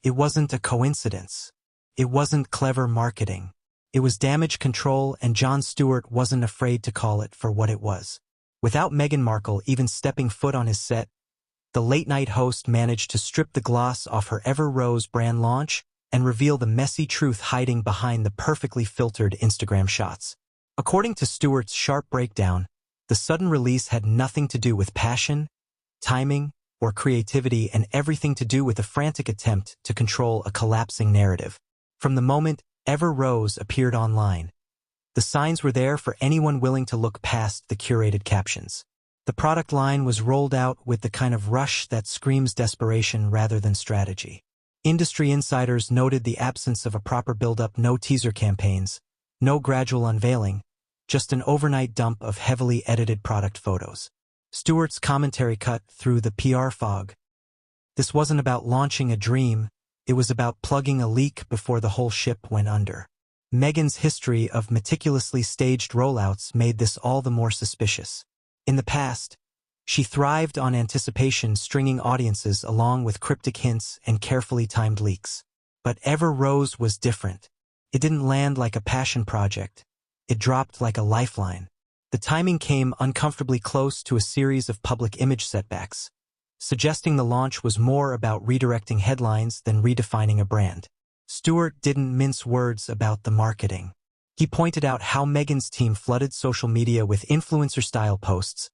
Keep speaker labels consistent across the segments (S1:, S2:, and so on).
S1: It wasn't a coincidence. It wasn't clever marketing. It was damage control, and Jon Stewart wasn't afraid to call it for what it was. Without Meghan Markle even stepping foot on his set, the late-night host managed to strip the gloss off her Ever Rose brand launch and reveal the messy truth hiding behind the perfectly filtered Instagram shots. According to Stewart's sharp breakdown, the sudden release had nothing to do with passion, timing, or creativity, and everything to do with a frantic attempt to control a collapsing narrative. From the moment Ever Rose appeared online, the signs were there for anyone willing to look past the curated captions. The product line was rolled out with the kind of rush that screams desperation rather than strategy. Industry insiders noted the absence of a proper build-up, no teaser campaigns, no gradual unveiling, just an overnight dump of heavily edited product photos. Stewart's commentary cut through the PR fog. This wasn't about launching a dream, it was about plugging a leak before the whole ship went under. Meghan's history of meticulously staged rollouts made this all the more suspicious. In the past, she thrived on anticipation, stringing audiences along with cryptic hints and carefully timed leaks. But Ever Rose was different. It didn't land like a passion project. It dropped like a lifeline. The timing came uncomfortably close to a series of public image setbacks, suggesting the launch was more about redirecting headlines than redefining a brand. Stewart didn't mince words about the marketing. He pointed out how Meghan's team flooded social media with influencer-style posts,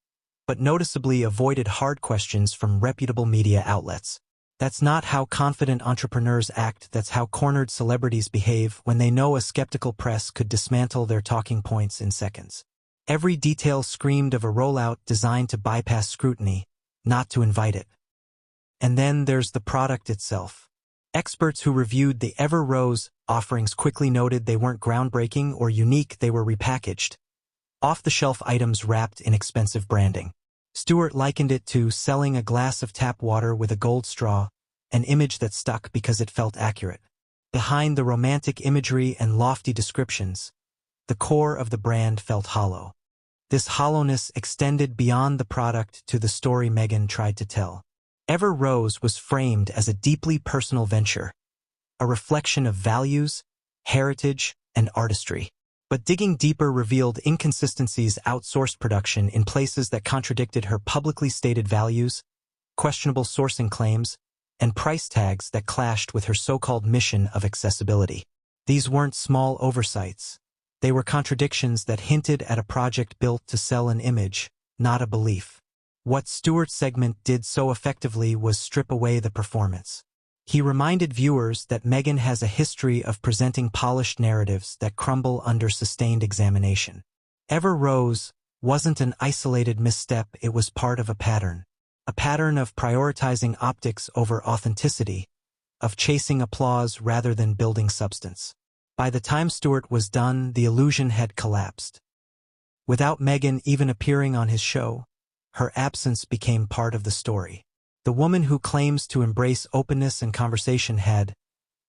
S1: but noticeably avoided hard questions from reputable media outlets. That's not how confident entrepreneurs act, that's how cornered celebrities behave when they know a skeptical press could dismantle their talking points in seconds. Every detail screamed of a rollout designed to bypass scrutiny, not to invite it. And then there's the product itself. Experts who reviewed the Ever Rose offerings quickly noted they weren't groundbreaking or unique, they were repackaged, off-the-shelf items wrapped in expensive branding. Stewart likened it to selling a glass of tap water with a gold straw, an image that stuck because it felt accurate. Behind the romantic imagery and lofty descriptions, the core of the brand felt hollow. This hollowness extended beyond the product to the story Meghan tried to tell. Ever Rose was framed as a deeply personal venture, a reflection of values, heritage, and artistry. But digging deeper revealed inconsistencies, outsourced production in places that contradicted her publicly stated values, questionable sourcing claims, and price tags that clashed with her so-called mission of accessibility. These weren't small oversights. They were contradictions that hinted at a project built to sell an image, not a belief. What Stewart's segment did so effectively was strip away the performance. He reminded viewers that Meghan has a history of presenting polished narratives that crumble under sustained examination. Ever Rose wasn't an isolated misstep, it was part of a pattern of prioritizing optics over authenticity, of chasing applause rather than building substance. By the time Stewart was done, the illusion had collapsed. Without Meghan even appearing on his show, her absence became part of the story. The woman who claims to embrace openness and conversation had,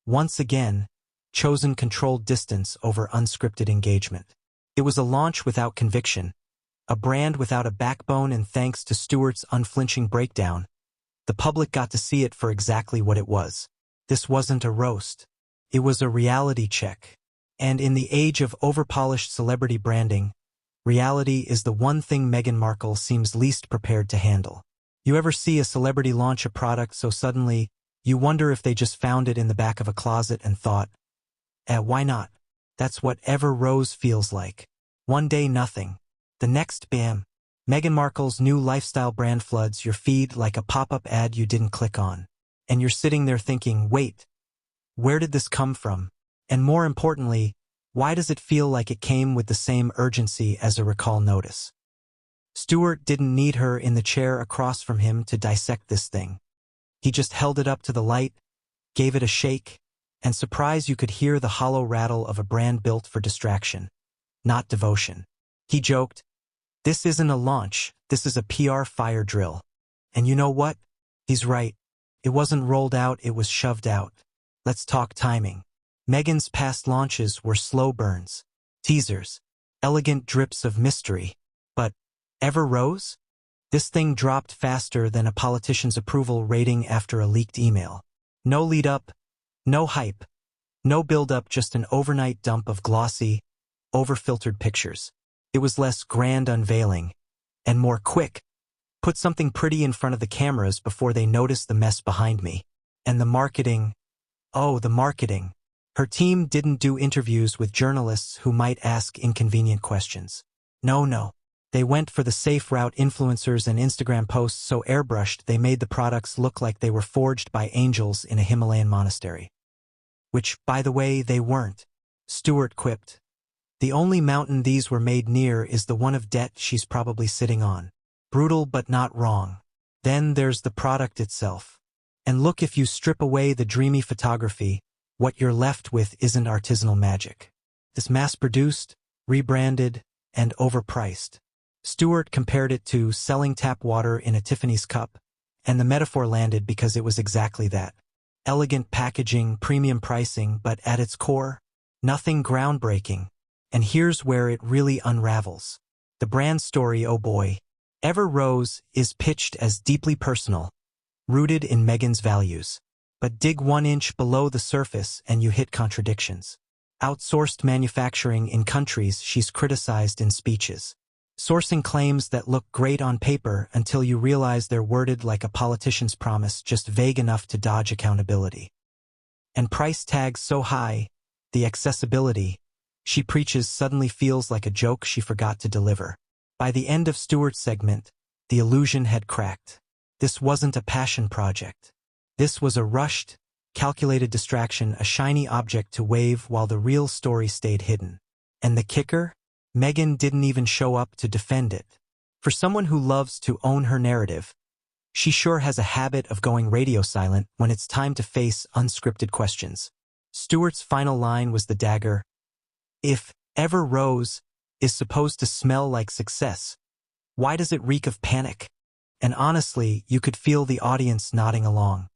S1: once again, chosen controlled distance over unscripted engagement. It was a launch without conviction, a brand without a backbone, and thanks to Stewart's unflinching breakdown, the public got to see it for exactly what it was. This wasn't a roast. It was a reality check. And in the age of overpolished celebrity branding, reality is the one thing Meghan Markle seems least prepared to handle. You ever see a celebrity launch a product so suddenly, you wonder if they just found it in the back of a closet and thought, why not? That's what Ever Rose feels like. One day nothing. The next, bam. Meghan Markle's new lifestyle brand floods your feed like a pop-up ad you didn't click on. And you're sitting there thinking, wait, where did this come from? And more importantly, why does it feel like it came with the same urgency as a recall notice? Stewart didn't need her in the chair across from him to dissect this thing. He just held it up to the light, gave it a shake, and surprised you could hear the hollow rattle of a brand built for distraction, not devotion. He joked, "This isn't a launch, this is a PR fire drill." And you know what? He's right. It wasn't rolled out, it was shoved out. Let's talk timing. Meghan's past launches were slow burns, teasers, elegant drips of mystery. But Ever Rose? This thing dropped faster than a politician's approval rating after a leaked email. No lead-up, No hype, no build-up, just an overnight dump of glossy, over-filtered pictures. It was less grand unveiling, and more quick. Put something pretty in front of the cameras before they notice the mess behind me. And the marketing, oh, the marketing. Her team didn't do interviews with journalists who might ask inconvenient questions. No. They went for the safe route, influencers and Instagram posts so airbrushed they made the products look like they were forged by angels in a Himalayan monastery. Which, by the way, they weren't. Stewart quipped. The only mountain these were made near is the one of debt she's probably sitting on. Brutal but not wrong. Then there's the product itself. And look, if you strip away the dreamy photography, what you're left with isn't artisanal magic. It's mass-produced, rebranded, and overpriced. Stewart compared it to selling tap water in a Tiffany's cup, and the metaphor landed because it was exactly that. Elegant packaging, premium pricing, but at its core, nothing groundbreaking. And here's where it really unravels. The brand story, oh boy. Ever Rose is pitched as deeply personal, rooted in Meghan's values. But dig 1 inch below the surface and you hit contradictions. Outsourced manufacturing in countries she's criticized in speeches. Sourcing claims that look great on paper until you realize they're worded like a politician's promise, just vague enough to dodge accountability. And price tags so high, the accessibility she preaches suddenly feels like a joke she forgot to deliver. By the end of Stewart's segment, the illusion had cracked. This wasn't a passion project. This was a rushed, calculated distraction, a shiny object to wave while the real story stayed hidden. And the kicker? Meghan didn't even show up to defend it. For someone who loves to own her narrative, she sure has a habit of going radio silent when it's time to face unscripted questions. Stewart's final line was the dagger. If Ever Rose is supposed to smell like success, why does it reek of panic? And honestly, you could feel the audience nodding along.